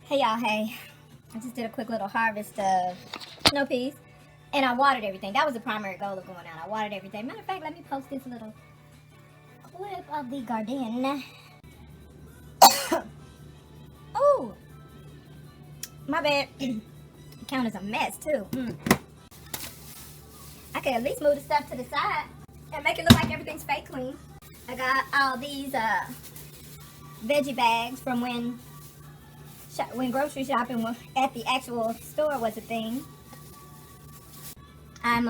Hey y'all, hey. I just did a quick little harvest of snow peas and I watered everything. That was the primary goal of going out. I watered everything. Matter of fact, let me post this little clip of the garden. Oh, my bad. The counter's a mess too. I could at least move the stuff to the side and make it look like everything's fake clean. I got all these veggie bags from when grocery shopping at the actual store was a thing. I'm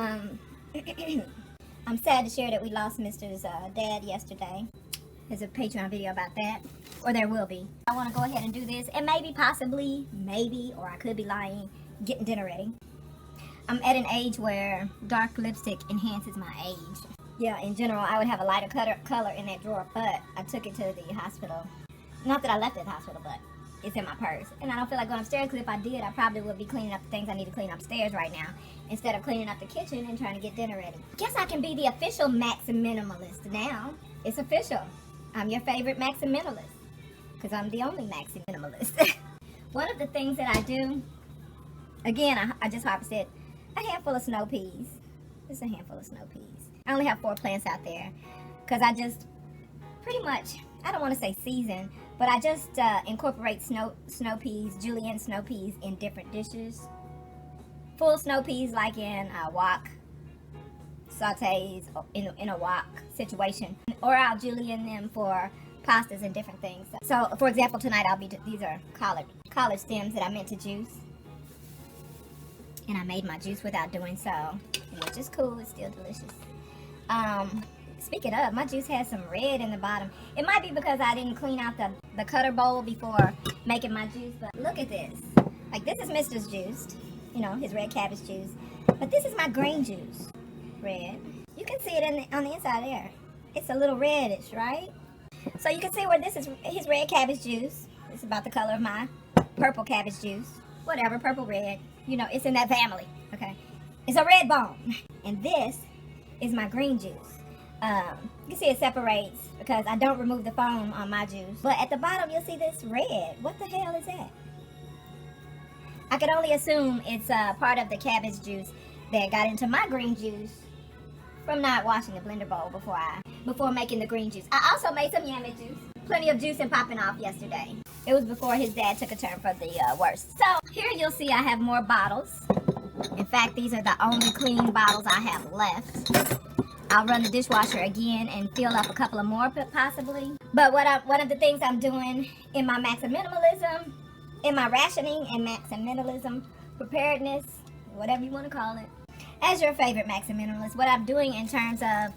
I'm sad to share that we lost Mr's dad yesterday. There's a Patreon video about that, or there will be. I want to go ahead and do this, and maybe, or I could be lying, getting dinner ready. I'm at an age where dark lipstick enhances my age. Yeah, in general, I would have a lighter color in that drawer, but I took it to the hospital. Not that I left it at the hospital, but it's in my purse. And I don't feel like going upstairs, because if I did, I probably would be cleaning up the things I need to clean upstairs right now, instead of cleaning up the kitchen and trying to get dinner ready. Guess I can be the official MaxiMinimalist now. It's official. I'm your favorite MaxiMinimalist, because I'm the only MaxiMinimalist. One of the things that I do, again, I just harvested a handful of snow peas. Just a handful of snow peas. I only have 4 plants out there, because I just pretty much, I don't want to say season, but I just incorporate snow peas, julienne snow peas in different dishes. Full snow peas like in wok, sautés in a wok situation. Or I'll julienne them for pastas and different things. So, for example, tonight these are collard stems that I meant to juice. And I made my juice without doing so, which is cool. It's still delicious. Speaking of, my juice has some red in the bottom. It might be because I didn't clean out the cutter bowl before making my juice, but look at this. Like, this is Mr's juice, you know, his red cabbage juice. But this is my green juice. Red. You can see it on the inside there. It's a little reddish, right? So you can see where this is his red cabbage juice. It's about the color of my purple cabbage juice. Whatever, purple, red. You know, it's in that family, okay? It's a red bone. And this is my green juice. You can see it separates because I don't remove the foam on my juice. But at the bottom, you'll see this red. What the hell is that? I can only assume it's part of the cabbage juice that got into my green juice from not washing the blender bowl before making the green juice. I also made some yammy juice. Plenty of juice and popping off yesterday. It was before his dad took a turn for the worst. So here you'll see I have more bottles. In fact, these are the only clean bottles I have left. I'll run the dishwasher again and fill up a couple of more possibly. But one of the things I'm doing in my MaxiMinimalism, in my rationing and MaxiMinimalism preparedness, whatever you want to call it, as your favorite MaxiMinimalist, what I'm doing in terms of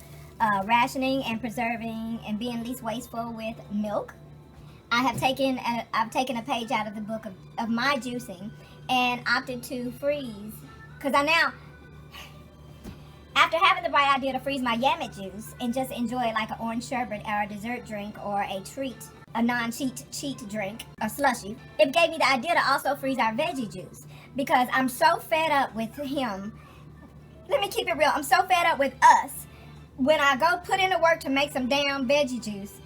rationing and preserving and being least wasteful with milk, I've taken a page out of the book of my juicing and opted to freeze, because after having the bright idea to freeze my yammet juice and just enjoy like an orange sherbet or a dessert drink or a treat, a non-cheat drink, a slushie, it gave me the idea to also freeze our veggie juice, because I'm so fed up with him. Let me keep it real. I'm so fed up with us when I go put in the work to make some damn veggie juice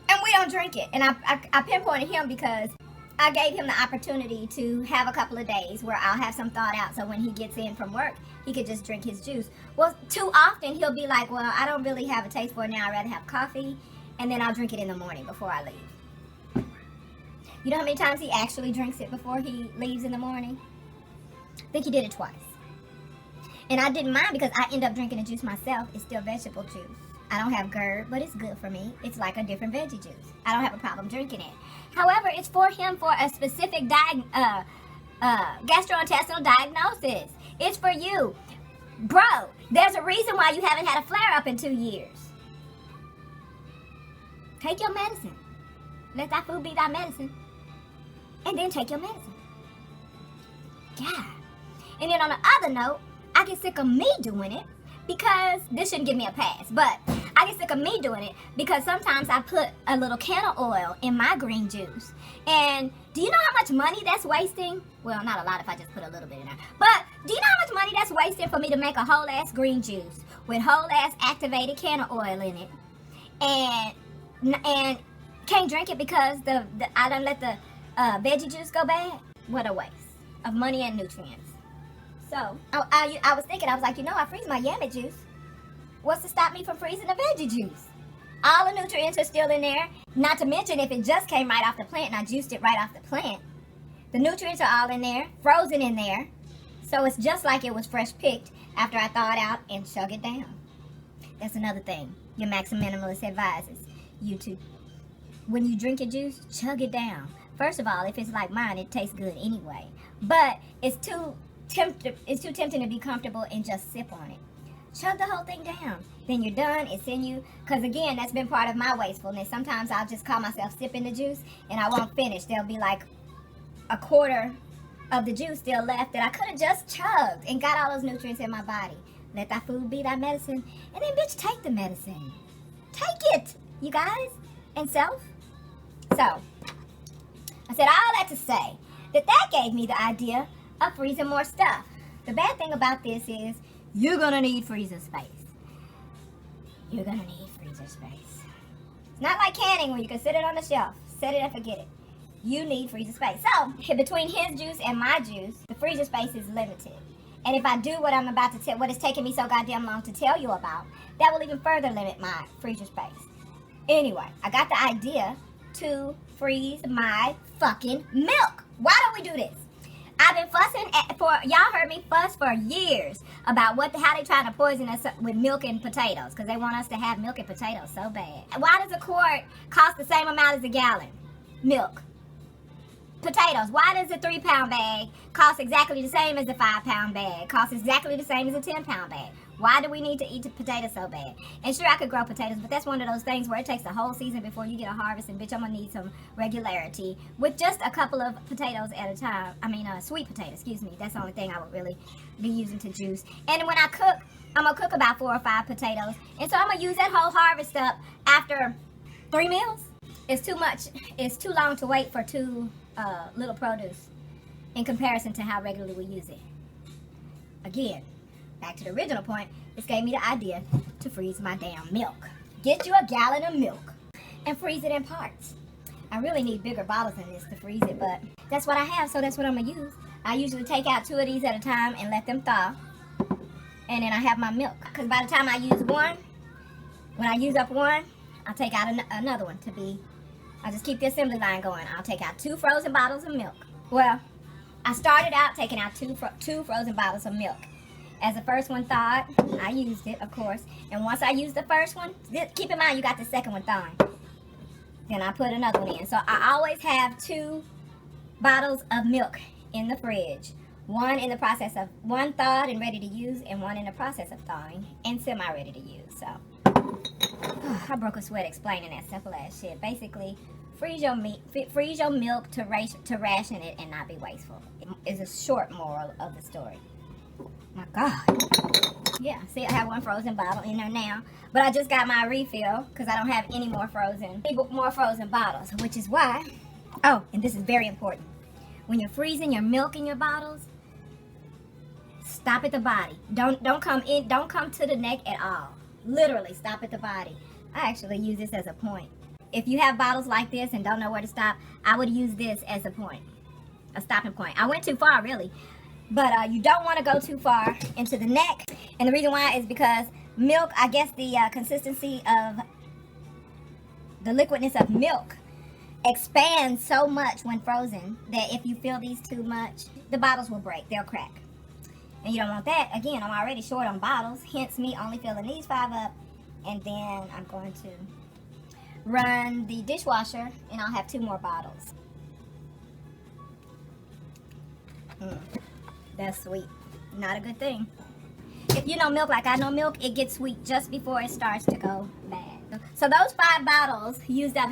and we don't drink it. And I pinpointed him because I gave him the opportunity to have a couple of days where I'll have some thawed out, so when he gets in from work, he could just drink his juice. Well, too often he'll be like, well, I don't really have a taste for it now. I'd rather have coffee, and then I'll drink it in the morning before I leave. You know how many times he actually drinks it before he leaves in the morning? I think he did it twice. And I didn't mind because I end up drinking the juice myself. It's still vegetable juice. I don't have GERD, but it's good for me. It's like a different veggie juice. I don't have a problem drinking it. However, it's for him for a specific gastrointestinal diagnosis. It's for you. Bro, there's a reason why you haven't had a flare-up in 2 years. Take your medicine. Let that food be thy medicine. And then take your medicine. Yeah. And then on the other note, I get sick of me doing it, because this shouldn't give me a pass, but I get sick of me doing it because sometimes I put a little can of oil in my green juice. And do you know how much money that's wasting? Well, not a lot if I just put a little bit in there. But do you know how much money that's wasting for me to make a whole ass green juice with whole ass activated can of oil in it? And can't drink it because I done let the veggie juice go bad? What a waste of money and nutrients. So I was thinking, I was like, I freeze my yammy juice. What's to stop me from freezing the veggie juice? All the nutrients are still in there. Not to mention, if it just came right off the plant and I juiced it right off the plant, the nutrients are all in there, frozen in there. So it's just like it was fresh picked after I thaw it out and chug it down. That's another thing your MaxiMinimalist advises you to. When you drink your juice, chug it down. First of all, if it's like mine, it tastes good anyway. But it's too tempting to be comfortable and just sip on it. Chug the whole thing down. Then you're done. It's in you. Because again, that's been part of my wastefulness. Sometimes I'll just call myself sipping the juice and I won't finish. There'll be like a quarter of the juice still left that I could have just chugged and got all those nutrients in my body. Let thy food be thy medicine. And then, bitch, take the medicine. Take it, you guys. And self. So, I said all that to say that gave me the idea of freezing more stuff. The bad thing about this is you're going to need freezer space. You're going to need freezer space. It's not like canning where you can sit it on the shelf, set it and forget it. You need freezer space. So, between his juice and my juice, the freezer space is limited. And if I do what I'm about to tell, what it's taking me so goddamn long to tell you about, that will even further limit my freezer space. Anyway, I got the idea to freeze my fucking milk. Why don't we do this? I've been fussing y'all heard me fuss for years about how they trying to poison us with milk and potatoes, because they want us to have milk and potatoes so bad. Why does a quart cost the same amount as a gallon? Milk. Potatoes. Why does a 3-pound bag cost exactly the same as a 5-pound bag? Cost exactly the same as a 10-pound bag? Why do we need to eat the potatoes so bad? And sure, I could grow potatoes, but that's one of those things where it takes the whole season before you get a harvest, and bitch, I'm gonna need some regularity with just a couple of potatoes at a time. I mean, sweet potatoes, excuse me. That's the only thing I would really be using to juice. And when I cook, I'm gonna cook about 4 or 5 potatoes, and so I'm gonna use that whole harvest up after 3 meals. It's too much. It's too long to wait for 2 little produce in comparison to how regularly we use it. Again, back to the original point, this gave me the idea to freeze my damn milk. Get you a gallon of milk and freeze it in parts. I really need bigger bottles than this to freeze it, but that's what I have, so that's what I'm gonna use. I usually take out 2 of these at a time and let them thaw, and then I have my milk. Because by the time I use one, when I use up one, I'll take out another one to be. I'll just keep the assembly line going. I'll take out 2 frozen bottles of milk. Well, I started out taking out two frozen bottles of milk. As the first one thawed, I used it, of course. And once I used the first one, keep in mind you got the second one thawing. Then I put another one in. So I always have 2 bottles of milk in the fridge. One thawed and ready to use, and one in the process of thawing and semi-ready to use. So I broke a sweat explaining that simple ass shit. Basically, freeze your milk to ration it and not be wasteful. Is a short moral of the story. My God. Yeah, see, I have 1 frozen bottle in there now, but I just got my refill because I don't have any more frozen bottles, which is why. Oh, and this is very important. When you're freezing your milk in your bottles, stop at the body. Don't come to the neck at all. Literally, stop at the body. I actually use this as a point. If you have bottles like this and don't know where to stop, I would use this as a point, a stopping point. I went too far, really, but you don't want to go too far into the neck. And the reason why is because milk, I guess the consistency of the liquidness of milk expands so much when frozen that if you fill these too much, the bottles will break, they'll crack. And you don't want that. Again, I'm already short on bottles, hence me only filling these 5 up, and then I'm going to run the dishwasher and I'll have 2 more bottles. That's sweet. Not a good thing. If you know milk like I know milk, it gets sweet just before it starts to go bad. So those 5 bottles used up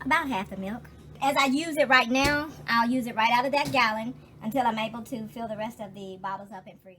about half the milk. As I use it right now, I'll use it right out of that gallon until I'm able to fill the rest of the bottles up and freeze.